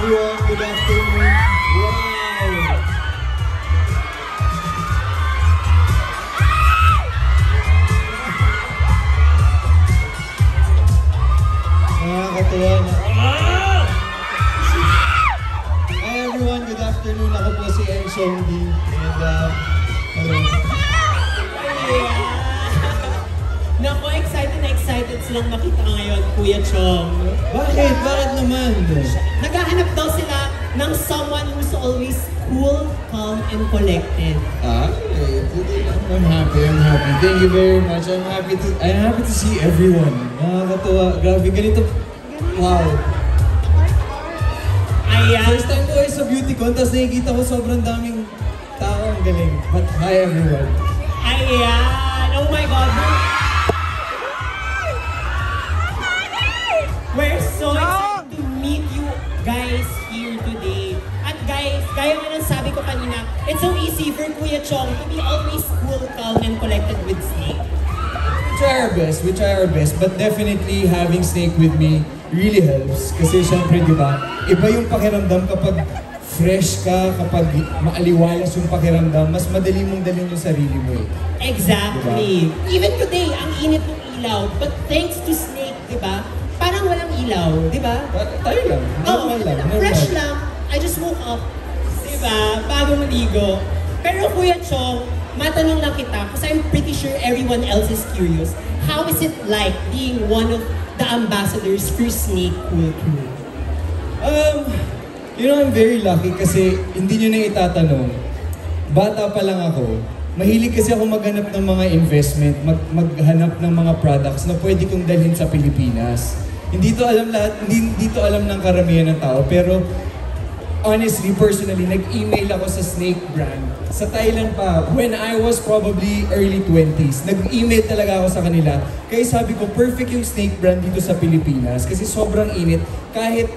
everyone, good afternoon. Wow! Nakakatuwa na. Hi everyone, good afternoon. Ako po si Ensong D. And, hello. Naku, excited silang makita ngayon, Kuya Chong. Bakit? Bakit naman? Naghahanap daw sila ng someone who's always cool, calm, and collected. I'm happy. Thank you very much. I'm happy to see everyone. Nakakatuwa. Grabe, ganito. Wow. Ayan. First time ko sa beauty contest, nakikita ko sobrang daming tao. Ang galing. But hi everyone. Ayan. Oh my God. We're so excited to meet you guys here today. At guys, gaya nga ng sabi ko kanina, it's so easy for Kuya Chong to be always cool, calm, and collected with Snake. We try our best, but definitely having Snake with me really helps. Kasi syempre, di ba, iba yung pakiramdam kapag fresh ka, kapag maaliwalas yung pakiramdam, mas madali mong dalhin yung sarili mo eh. Exactly. Diba? Even today, ang init ng ilaw, but thanks to Snake, di ba, parang walang ilaw, di ba? Tayo lang. Normal lang. Fresh lang. I just woke up. Di ba? Bago maligo. Pero Kuya Chong, matanong lang kita, because I'm pretty sure everyone else is curious. How is it like being one of the ambassadors for Snake Cool Crew? You know, I'm very lucky kasi hindi nyo na itatanong. Bata pa lang ako. Mahilig kasi ako maghanap ng mga investment, maghanap ng mga products na pwede kong dalhin sa Pilipinas. Hindi to alam lahat, hindi to alam ng karamihan ng tao, pero honestly, personally, nag-email ako sa Snake brand. Sa Thailand pa, when I was probably early 20s, nag-email talaga ako sa kanila. Kaya sabi ko, perfect yung Snake brand dito sa Pilipinas kasi sobrang init. Kahit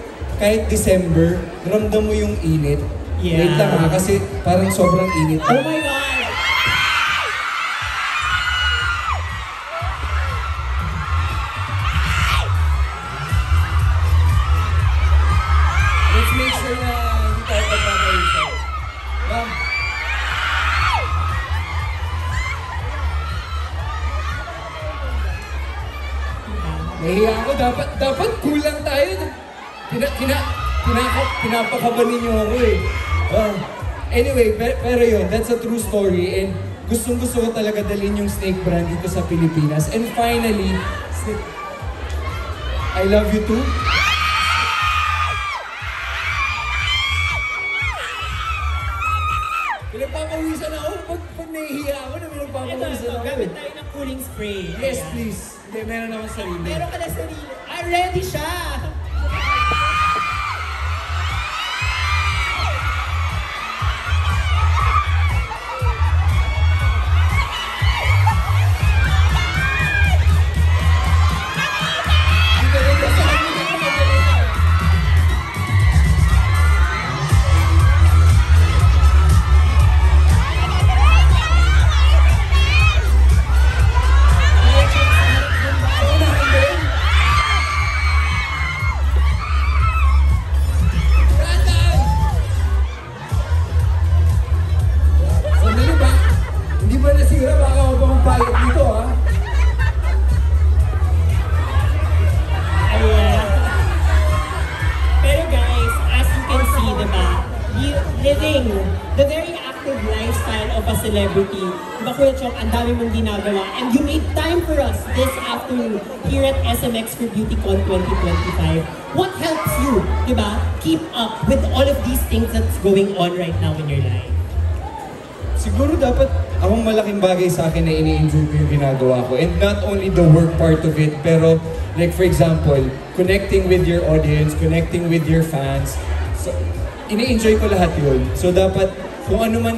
December, ramdam mo yung init. Yeah. Wait lang ha, kasi parang sobrang init. Oh my God! Let's make sure na hindi tayo pagkakaisa. Ma'am. Nahiya ako. Dapat kulang tayo. Pinapakabanin niyo ako eh. Anyway, pero yun, that's a true story. And gustong-gusto ko talaga dalhin yung Snake brand dito sa Pilipinas. And finally, I love you too. Pinagpapawisan ako. Pag nahihiya ako na pinagpapawisan ako. Gamit tayo ng cooling spray. Yes, Ayan. please. Hindi, meron naman sarili. Meron ka na sarili. Ready siya! Living the very active lifestyle of a celebrity. Diba Kuya Chong, ang dami mong ginagawa. And you made time for us this afternoon here at SMX for BeautyCon 2025. What helps you, diba, keep up with all of these things that's going on right now in your life? Siguro dapat akong malaking bagay sa akin na ini-enjoy ko yung ginagawa ko. And not only the work part of it, pero like for example, connecting with your audience, connecting with your fans. So, ini-enjoy ko lahat yun. So dapat kung ano man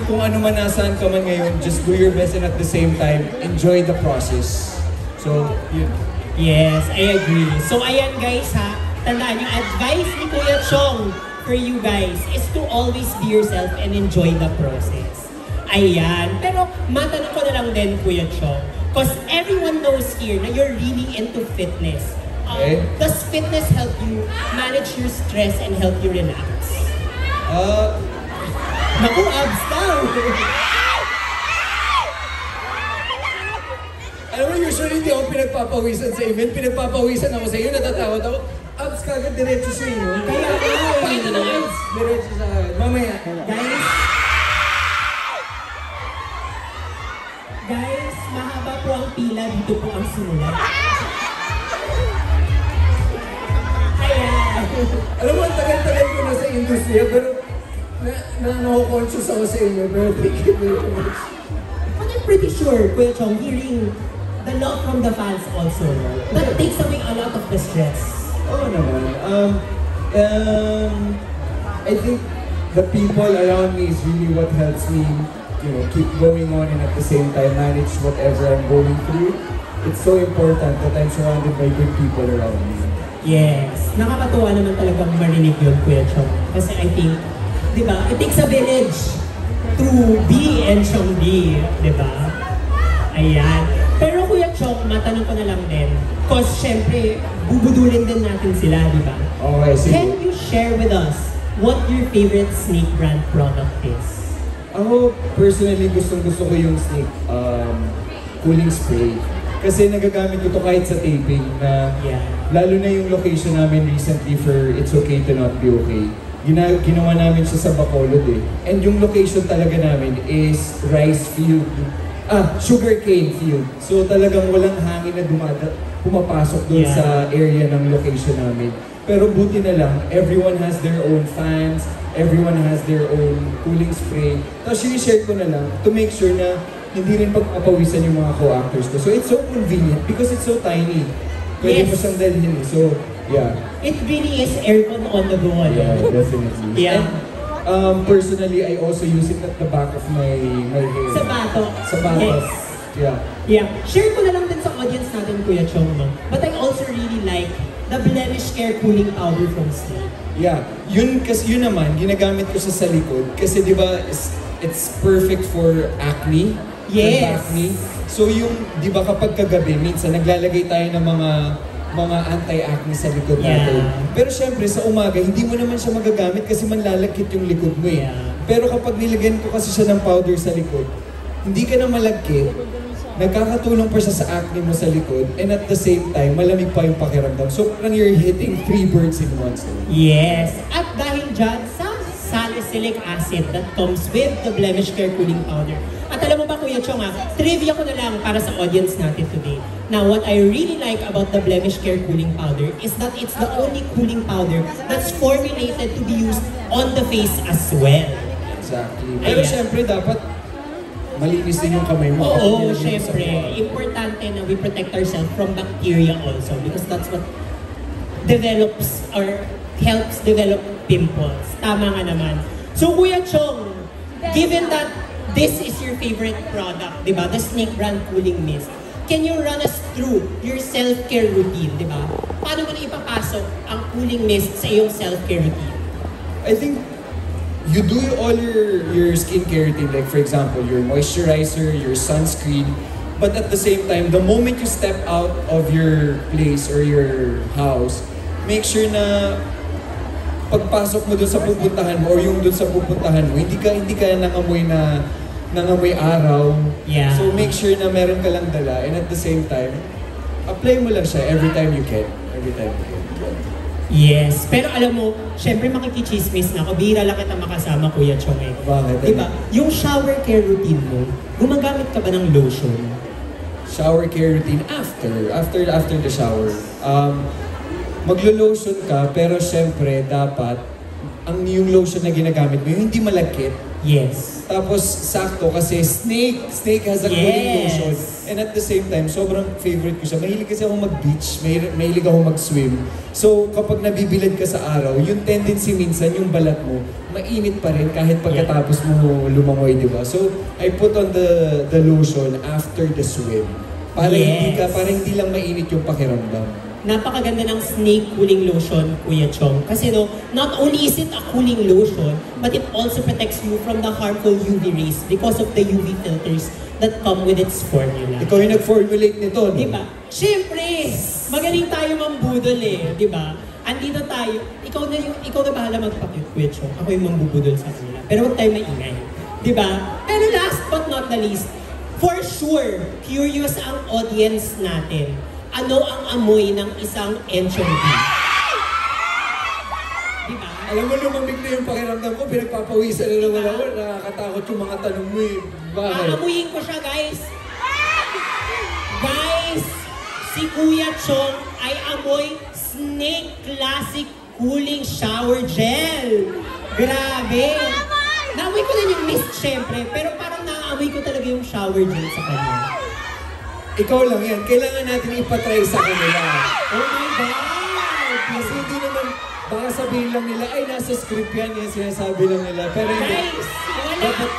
nasaan ka man ngayon, just do your best and at the same time, enjoy the process. So, yun. Yes, I agree. So ayan guys ha, tandaan yung advice ni Kuya Chong for you guys is to always be yourself and enjoy the process. Ayan. Pero matanong ko na lang din, Kuya Chong, because everyone knows here na you're really into fitness. Does fitness help you manage your stress and help you relax? Naku, abs daw! Alam mo, usually hindi ako pinagpapawisan sa event. Pinagpapawisan ako sa iyo, natatakot ako. Abs kagad, diretso sa iyo. Kaya Pakita ng abs, diretso sa akin. Mamaya. Guys, mahaba po ang pila, dito po ang simula. Ayan. Alam mo, ang tagal-tagal ko na sa industriya, pero na-conscious ako sa inyo, pero thank you very much. But I'm pretty sure, Kuya Chong, hearing the love from the fans also, that takes away a lot of the stress. Oo naman. I think the people around me is really what helps me, keep going on and at the same time manage whatever I'm going through. It's so important that I'm surrounded by good people around me. Yes. Nakakatuwa naman talagang marinig yun, Kuya Chong. Kasi I think, di ba, it takes a village to be and Chong be, di ba? Ayan. Pero Kuya Chong, matanong ko na lang din. Because syempre, bubudulin din natin sila, di ba? Okay, sige. Can you share with us what your favorite Snake brand product is? Ako, personally, gustong-gusto ko yung Snake cooling spray. Kasi nagagamit ko to kahit sa taping na lalo na yung location namin recently for It's Okay to Not Be Okay. Ginawa namin siya sa Bacolod eh. And yung location talaga namin is rice field. Sugarcane field. So talagang walang hangin na pumapasok doon sa area ng location namin. Pero buti na lang, everyone has their own fans, everyone has their own cooling spray. Tapos sinishare ko na lang to make sure na hindi rin pagpapawisan yung mga co-actors ko. So it's so convenient because it's so tiny. Pwede pa siyang dalhin. So, yeah. It really is aircon on the go. Yeah, definitely. Yeah. And, personally, I also use it at the back of my hair. Sa bato. Sa bato. Yes. Yeah. Yeah. Share ko na lang din sa audience natin, Kuya Chong, no? But I also really like the Blemish Care Cooling Powder from Snake. Yeah. Yun naman, ginagamit ko sa likod. Kasi di ba, it's perfect for acne. Yes. For acne. So yung, di ba kapag kagabi, minsan naglalagay tayo ng mga anti-acne sa likod natin. Pero syempre sa umaga, hindi mo naman siya magagamit kasi manlalagkit yung likod mo eh. Pero kapag nilagyan ko kasi siya ng powder sa likod, hindi ka na malagkit, nagkakatulong pa siya sa acne mo sa likod, and at the same time, malamig pa yung pakiramdam. So parang you're hitting 3 birds in one stone. Yes. At dahil dyan, sa salicylic acid that comes with the Blemish Care Cooling Powder. At alam mo ba, Kuya Chong, trivia ko na lang para sa audience natin today. Now, what I really like about the Blemish Care Cooling Powder is that it's the only cooling powder that's formulated to be used on the face as well. Exactly. Pero syempre, dapat malinis din yung kamay mo. Oo, syempre. Importante na we protect ourselves from bacteria also because that's what develops or helps develop pimples. Tama nga naman. So, Kuya Chong, given that this is your favorite product, di ba? The Snake brand cooling mist. Can you run us through your self-care routine, di ba? Paano mo na ipapasok ang cooling mist sa iyong self-care routine? I think you do all your skincare routine, like for example, your moisturizer, your sunscreen, but at the same time, the moment you step out of your place or your house, make sure na pagpasok mo dun sa pupuntahan mo or yung dun sa pupuntahan mo, hindi ka nangamoy araw. Yeah. So make sure na meron ka lang dala and at the same time, apply mo lang siya every time you can. Every time you can. Yes. Pero alam mo, syempre makikichismis na ako. Bihira lang kita makasama, Kuya Chong eh. Bakit? Diba? Yung shower care routine mo, gumagamit ka ba ng lotion? Shower care routine after the shower. Maglo-lotion ka, pero syempre dapat yung lotion na ginagamit mo, yung hindi malagkit. Yes. Tapos sakto kasi Snake has a cooling lotion. And at the same time, sobrang favorite ko siya. Mahilig kasi ako mag-beach, mahilig ako mag-swim. So kapag nabibilad ka sa araw, yung tendency minsan, yung balat mo, mainit pa rin kahit pagkatapos mo lumangoy, di ba? So I put on the lotion after the swim. Para hindi lang mainit yung pakiramdam. Napakaganda ng Snake cooling lotion, Kuya Chong. Kasi not only is it a cooling lotion, but it also protects you from the harmful UV rays because of the UV filters that come with its formula. Ikaw yung nag-formulate nito, no? Diba? Siyempre, magaling tayo mambudol eh, di ba? Andito tayo, ikaw na bahala magpakwit, ako yung mambubudol sa kanila. Pero huwag tayo maingay, di ba? Pero last but not the least, for sure, curious ang audience natin. Ano ang amoy ng isang anchovy? Di ba? Alam mo, lumamig na yung pakiramdam ko, pinagpapawisan na naman ako, nakakatakot yung mga tanong mo eh. Bakit? Aamuyin ko siya, guys. Guys, si Kuya Chong ay amoy Snake Classic Cooling Shower Gel. Grabe. Naamoy ko na yung mist, syempre, pero parang naamoy ko talaga yung shower gel sa kanya. Ikaw lang yan. Kailangan natin ipatry sa kanila. Oh my God! Kasi hindi naman, baka sabihin lang nila, ay nasa script yan, yung sinasabi lang nila. Pero hindi. Guys, wala. Dapat